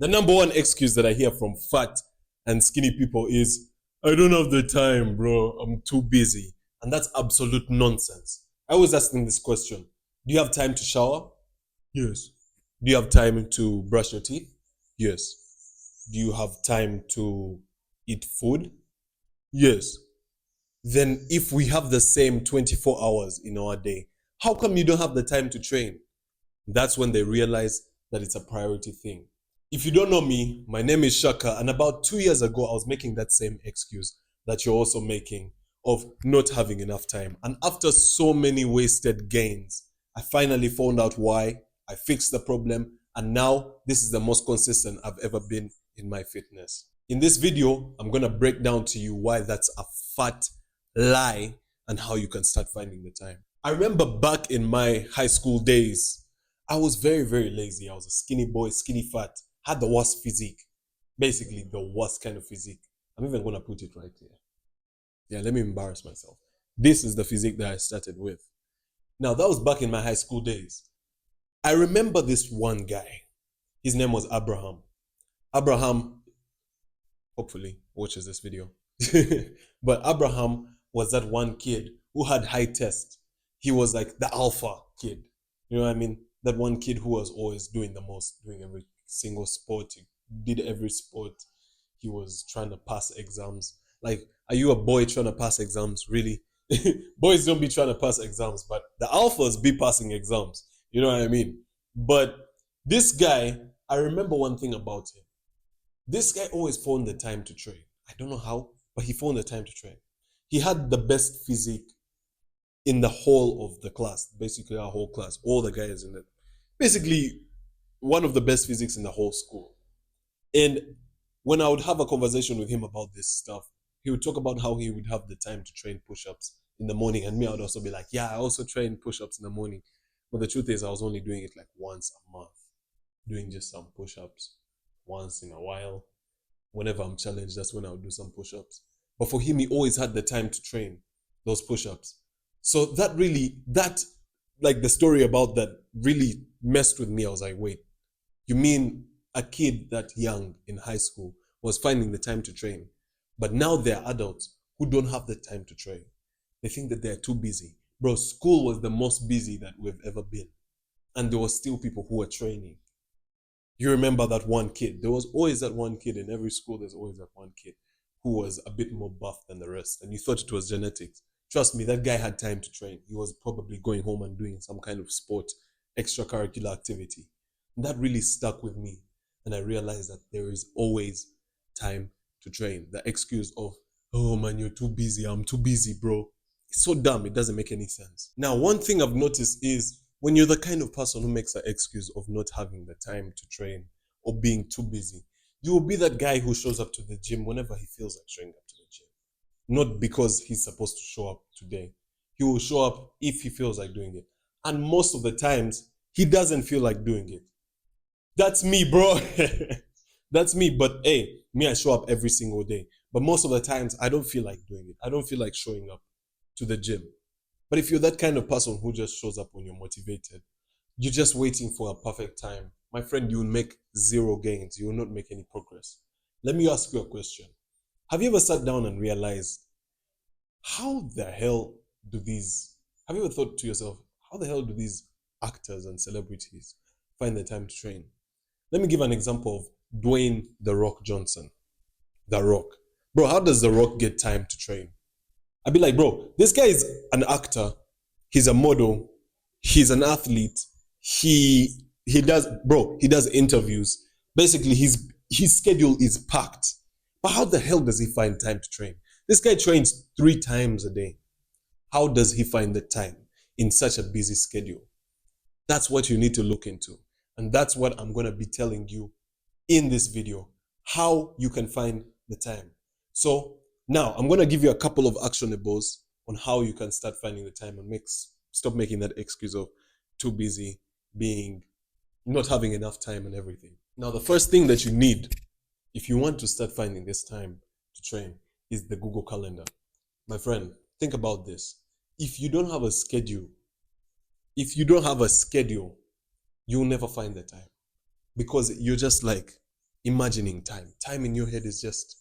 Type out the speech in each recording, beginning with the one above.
The number one excuse that I hear from fat and skinny people is, I don't have the time, bro. I'm too busy. And that's absolute nonsense. I always ask them this question. Do you have time to shower? Yes. Do you have time to brush your teeth? Yes. Do you have time to eat food? Yes. Then if we have the same 24 hours in our day, how come you don't have the time to train? That's when they realize that it's a priority thing. If you don't know me, my name is Shaka, and about 2 years ago, I was making that same excuse that you're also making of not having enough time. And after so many wasted gains, I finally found out why. I fixed the problem, and now this is the most consistent I've ever been in my fitness. In this video, I'm gonna break down to you why that's a fat lie and how you can start finding the time. I remember back in my high school days, I was very, very lazy. I was a skinny boy, skinny fat, had the worst physique. Basically, the worst kind of physique. I'm even gonna put it right here. Yeah, let me embarrass myself. This is the physique that I started with. Now, that was back in my high school days. I remember this one guy. His name was Abraham. Abraham, hopefully, watches this video. But Abraham was that one kid who had high test. He was like the alpha kid. You know what I mean? That one kid who was always doing the most, doing every single sport. He did every sport. He was trying to pass exams. Like, are you a boy trying to pass exams? Really? Boys don't be trying to pass exams, but the alphas be passing exams. You know what I mean? But this guy, I remember one thing about him. This guy always found the time to train. I don't know how, but he found the time to train. He had the best physique in the whole of the class, basically our whole class, all the guys in it. Basically, one of the best physiques in the whole school. And when I would have a conversation with him about this stuff, he would talk about how he would have the time to train push-ups in the morning. And me, I would also be like, yeah, I also train push-ups in the morning. But the truth is, I was only doing it like once a month, doing just some push-ups once in a while. Whenever I'm challenged, that's when I would do some push-ups. But for him, he always had the time to train those push-ups. So like the story about that really messed with me. I was like, wait, you mean a kid that young in high school was finding the time to train, but now they're adults who don't have the time to train. They think that they're too busy. Bro, school was the most busy that we've ever been. And there were still people who were training. You remember that one kid. There was always that one kid in every school. There's always that one kid who was a bit more buff than the rest. And you thought it was genetics. Trust me, that guy had time to train. He was probably going home and doing some kind of sport, extracurricular activity. And that really stuck with me. And I realized that there is always time to train. The excuse of, oh man, you're too busy. I'm too busy, bro. It's so dumb. It doesn't make any sense. Now, one thing I've noticed is when you're the kind of person who makes an excuse of not having the time to train or being too busy, you will be that guy who shows up to the gym whenever he feels like showing up to the gym. Not because he's supposed to show up today. He will show up if he feels like doing it. And most of the times, he doesn't feel like doing it. That's me, bro. That's me. But hey, me, I show up every single day. But most of the times, I don't feel like doing it. I don't feel like showing up to the gym. But if you're that kind of person who just shows up when you're motivated, you're just waiting for a perfect time, my friend, you will make zero gains. You will not make any progress. Let me ask you a question. Have you ever sat down and realized how the hell have you ever thought to yourself, how the hell do these actors and celebrities find the time to train? Let me give an example of Dwayne The Rock Johnson. The Rock. Bro, how does The Rock get time to train? I'd be like, bro, this guy is an actor. He's a model. He's an athlete. He does interviews. Basically, his schedule is packed. But how the hell does he find time to train? This guy trains 3 times a day. How does he find the time in such a busy schedule? That's what you need to look into. And that's what I'm going to be telling you in this video, how you can find the time. So now I'm going to give you a couple of actionables on how you can start finding the time and stop making that excuse of too busy, not having enough time and everything. Now, the first thing that you need if you want to start finding this time to train is the Google Calendar. My friend, think about this. If you don't have a schedule, you'll never find the time because you're just like, imagining time. Time in your head is just,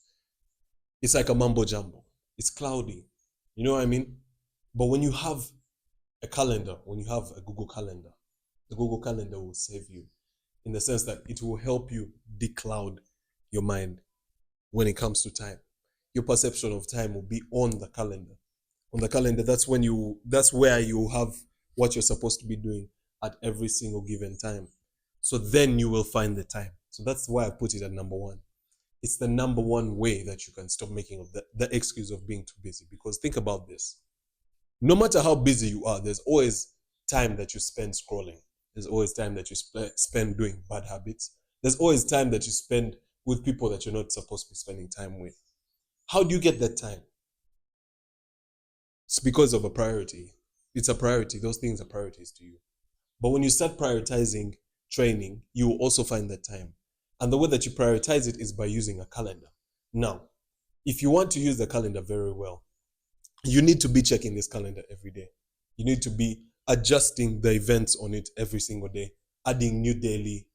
it's like a mumbo jumbo. It's cloudy. You know what I mean? But when you have a calendar, when you have a Google Calendar, the Google Calendar will save you in the sense that it will help you decloud your mind when it comes to time. Your perception of time will be on the calendar. On the calendar, that's where you have what you're supposed to be doing at every single given time. So then you will find the time. So that's why I put it at number one. It's the number one way that you can stop making of the excuse of being too busy. Because think about this. No matter how busy you are, there's always time that you spend scrolling. There's always time that you spend doing bad habits. There's always time that you spend with people that you're not supposed to be spending time with. How do you get that time? It's because of a priority. It's a priority. Those things are priorities to you. But when you start prioritizing training, you will also find that time. And the way that you prioritize it is by using a calendar. Now, if you want to use the calendar very well, you need to be checking this calendar every day. You need to be adjusting the events on it every single day, adding new daily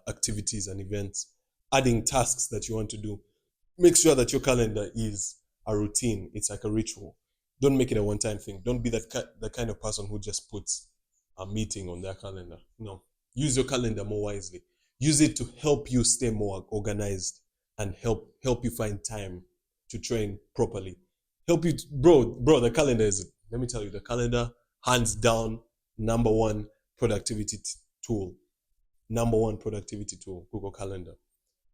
activities and events, adding tasks that you want to do. Make sure that your calendar is a routine. It's like a ritual. Don't make it a one-time thing. Don't be the kind of person who just puts a meeting on their calendar. No. Use your calendar more wisely. Use it to help you stay more organized and help you find time to train properly. Help you, bro, the calendar is, let me tell you, the calendar, hands down, number one productivity tool. Number one productivity tool, Google Calendar.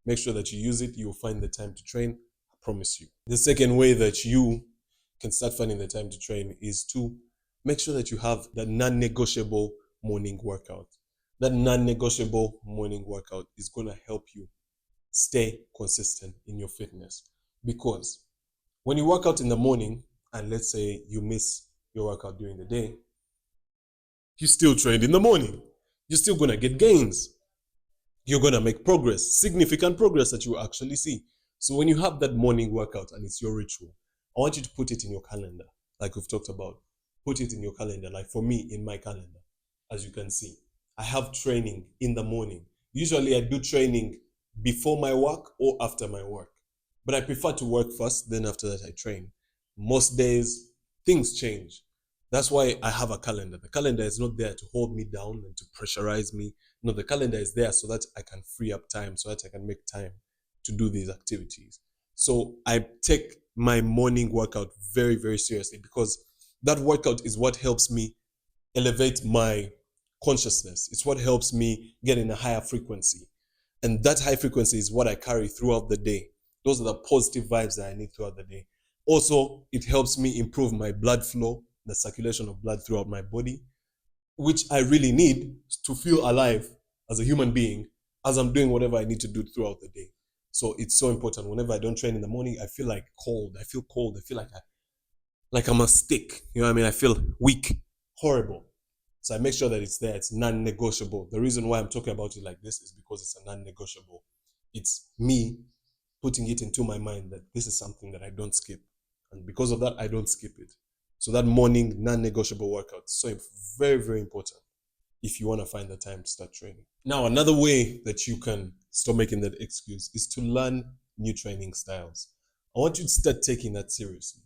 Make sure that you use it. You'll find the time to train. I promise you. The second way that you can start finding the time to train is to make sure that you have that non-negotiable morning workout. That non-negotiable morning workout is going to help you stay consistent in your fitness. Because when you work out in the morning, and let's say you miss your workout during the day, you still trained in the morning. You're still going to get gains. You're going to make progress, significant progress that you actually see. So when you have that morning workout and it's your ritual, I want you to put it in your calendar, like we've talked about. Put it in your calendar. Like for me, in my calendar, as you can see, I have training in the morning. Usually I do training before my work or after my work. But I prefer to work first, then after that I train. Most days, things change. That's why I have a calendar. The calendar is not there to hold me down and to pressurize me. No, the calendar is there so that I can free up time, so that I can make time to do these activities. So I take my morning workout very, very seriously because that workout is what helps me elevate my consciousness. It's what helps me get in a higher frequency. And that high frequency is what I carry throughout the day. Those are the positive vibes that I need throughout the day. Also, it helps me improve my blood flow, the circulation of blood throughout my body, which I really need to feel alive as a human being as I'm doing whatever I need to do throughout the day. So it's so important. Whenever I don't train in the morning, I feel like cold. I feel cold. I feel like I'm a stick. You know what I mean? I feel weak, horrible. So I make sure that it's there. It's non-negotiable. The reason why I'm talking about it like this is because it's a non-negotiable. It's me putting it into my mind that this is something that I don't skip. And because of that, I don't skip it. So that morning non-negotiable workout is so very, very important if you want to find the time to start training. Now, another way that you can stop making that excuse is to learn new training styles. I want you to start taking that seriously.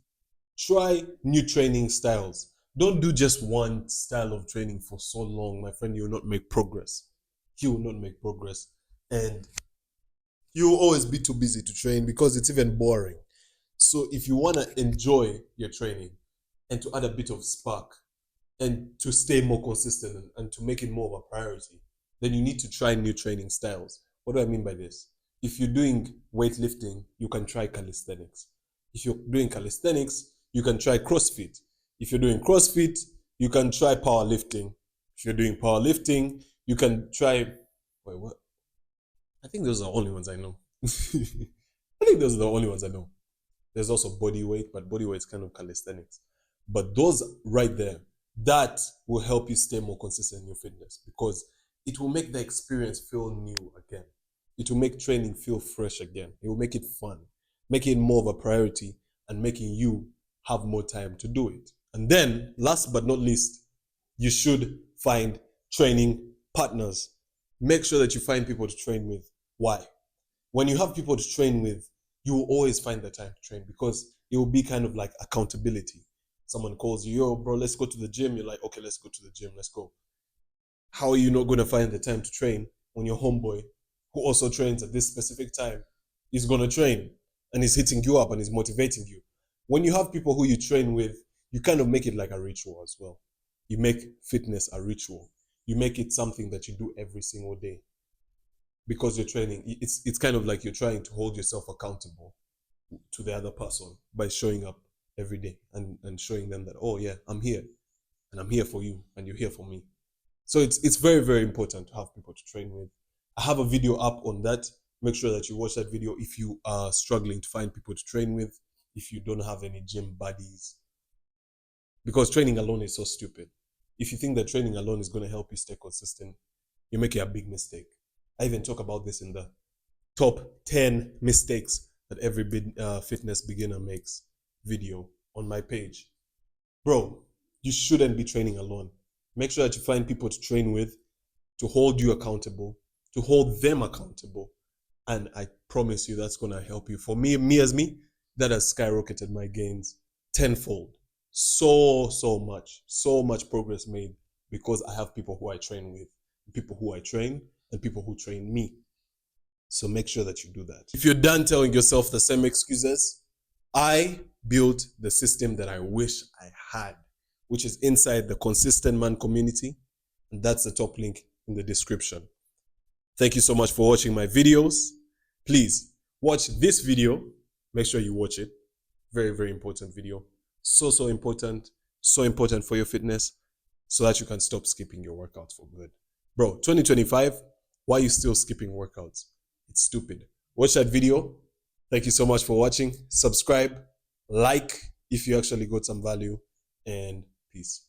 Try new training styles. Don't do just one style of training for so long, my friend. You will not make progress. You will not make progress. And you will always be too busy to train because it's even boring. So if you want to enjoy your training and to add a bit of spark and to stay more consistent and to make it more of a priority, then you need to try new training styles. What do I mean by this? If you're doing weightlifting, you can try calisthenics. If you're doing calisthenics, you can try CrossFit. If you're doing CrossFit, you can try powerlifting. If you're doing powerlifting, you can try, wait, what? I think those are the only ones I know. I think those are the only ones I know. There's also body weight, but body weight is kind of calisthenics. But those right there, that will help you stay more consistent in your fitness because it will make the experience feel new again. It will make training feel fresh again. It will make it fun, make it more of a priority and making you have more time to do it. And then, last but not least, you should find training partners. Make sure that you find people to train with. Why? When you have people to train with, you will always find the time to train because it will be kind of like accountability. Someone calls you, yo, bro, let's go to the gym. You're like, okay, let's go to the gym. Let's go. How are you not going to find the time to train when your homeboy, who also trains at this specific time, is going to train and is hitting you up and is motivating you? When you have people who you train with, you kind of make it like a ritual as well. You make fitness a ritual. You make it something that you do every single day because you're training. It's kind of like you're trying to hold yourself accountable to the other person by showing up every day and showing them that, oh yeah, I'm here and I'm here for you and you're here for me. So it's very, very important to have people to train with. I have a video up on that. Make sure that you watch that video if you are struggling to find people to train with, if you don't have any gym buddies. Because training alone is so stupid. If you think that training alone is going to help you stay consistent, you're making a big mistake. I even talk about this in the top 10 mistakes that every fitness beginner makes video on my page. Bro, you shouldn't be training alone. Make sure that you find people to train with, to hold you accountable, to hold them accountable. And I promise you that's going to help you. For me, that has skyrocketed my gains tenfold. So much progress made because I have people who I train with, people who I train, and people who train me. So make sure that you do that. If you're done telling yourself the same excuses, I built the system that I wish I had, which is inside the Consistent Man community. And that's the top link in the description. Thank you so much for watching my videos. Please watch this video. Make sure you watch it. Very, very important video. So important. So important for your fitness so that you can stop skipping your workouts for good. Bro, 2025, why are you still skipping workouts? It's stupid. Watch that video. Thank you so much for watching. Subscribe, like if you actually got some value, and peace.